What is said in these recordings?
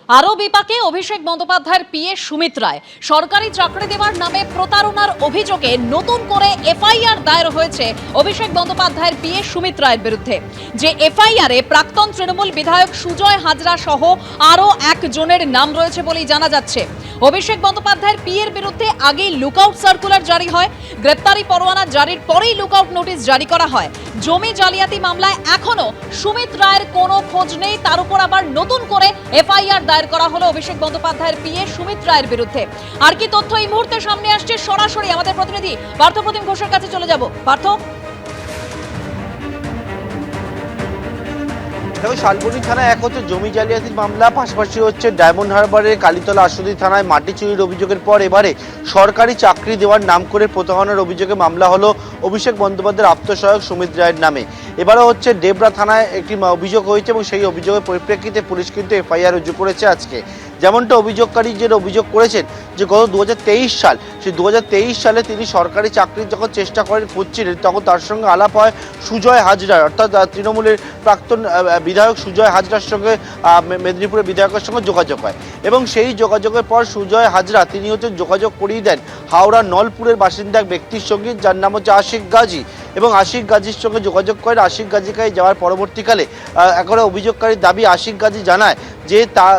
আরও বিপাকে অভিষেক বন্দ্যোপাধ্যায়ের পিএ সুমিত রায়। সরকারি চাকরি দেওয়ার নামে প্রতারণার অভিযোগে নতুন করে এফআইআর দায়ের হয়েছে অভিষেক বন্দ্যোপাধ্যায়ের পিএ সুমিত রায়ের বিরুদ্ধে। যে এফআইআরে প্রাক্তন তৃণমূল বিধায়ক সুজয় হাজরা সহ আরও একজনের নাম রয়েছে বলেই জানা যাচ্ছে। অভিষেক বন্দ্যোপাধ্যায়ের পিএর বিরুদ্ধে আগেই লুকআউট সার্কুলার জারি হয়। গ্রেপ্তারি পরোয়ানা জারির পরেই লুকআউট নোটিশ জারি করা হয়। জমি জালিয়াতি মামলায় এখনো সুমিত রায়ের কোনো খোঁজ নেই, তার উপর আবার নতুন করে এফআইআর দায়ের করা হলো অভিষেক বন্দ্যোপাধ্যায়ের পিএ সুমিত রায়ের বিরুদ্ধে। আর কি তথ্য এই মুহূর্তে সামনে আসছে, সরাসরি আমাদের প্রতিনিধি পার্থপ্রতিম ঘোষের কাছে চলে যাব। পার্থ, দেখো, শালবনী থানায় এক হচ্ছে জমি জালিয়াতির মামলা, পাশাপাশি হচ্ছে ডায়মন্ড হারবারের কালীতলা আসুদি থানায় মাটি চুরির অভিযোগের পর এবারে সরকারি চাকরি দেওয়ার নাম করে প্রতারণার অভিযোগে মামলা হলো অভিষেক বন্দ্যোপাধ্যায়ের আত্মসহায়ক সুমিত রায়ের নামে। এবারও হচ্ছে ডেবরা থানায় একটি অভিযোগ হয়েছে এবং সেই অভিযোগের পরিপ্রেক্ষিতে পুলিশ কিন্তু এফআইআর রুজু করেছে আজকে। যেমনটা অভিযোগকারী যে অভিযোগ করেছেন যে গত 2023 সাল, সেই 2023 সালে তিনি সরকারি চাকরির যখন চেষ্টা করছিলেন তখন তার সঙ্গে আলাপ হয় সুজয় হাজরার, অর্থাৎ তৃণমূলের প্রাক্তন বিধায়ক সুজয় হাজরার সঙ্গে মেদিনীপুরের বিধায়কের সঙ্গে যোগাযোগ হয় এবং সেই যোগাযোগের পর সুজয় হাজরা তিনি হচ্ছে যোগাযোগ করিয়ে দেন হাওড়া নলপুরের বাসিন্দা এক ব্যক্তির সঙ্গে, যার নাম হচ্ছে আশিক গাজী, এবং আশিক গাজীর সঙ্গে যোগাযোগ করেন। আশিক গাজীকে যাওয়ার পরবর্তীকালে এখন অভিযোগকারীর দাবি, আশিক গাজী জানায় যে তার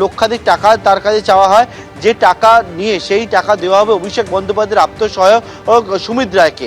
লক্ষাধিক টাকা তার কাছে চাওয়া হয়, যে টাকা নিয়ে সেই টাকা দেওয়া হবে অভিষেক বন্দ্যোপাধ্যায়ের আত্মসহায়ক সুমিত রায়কে।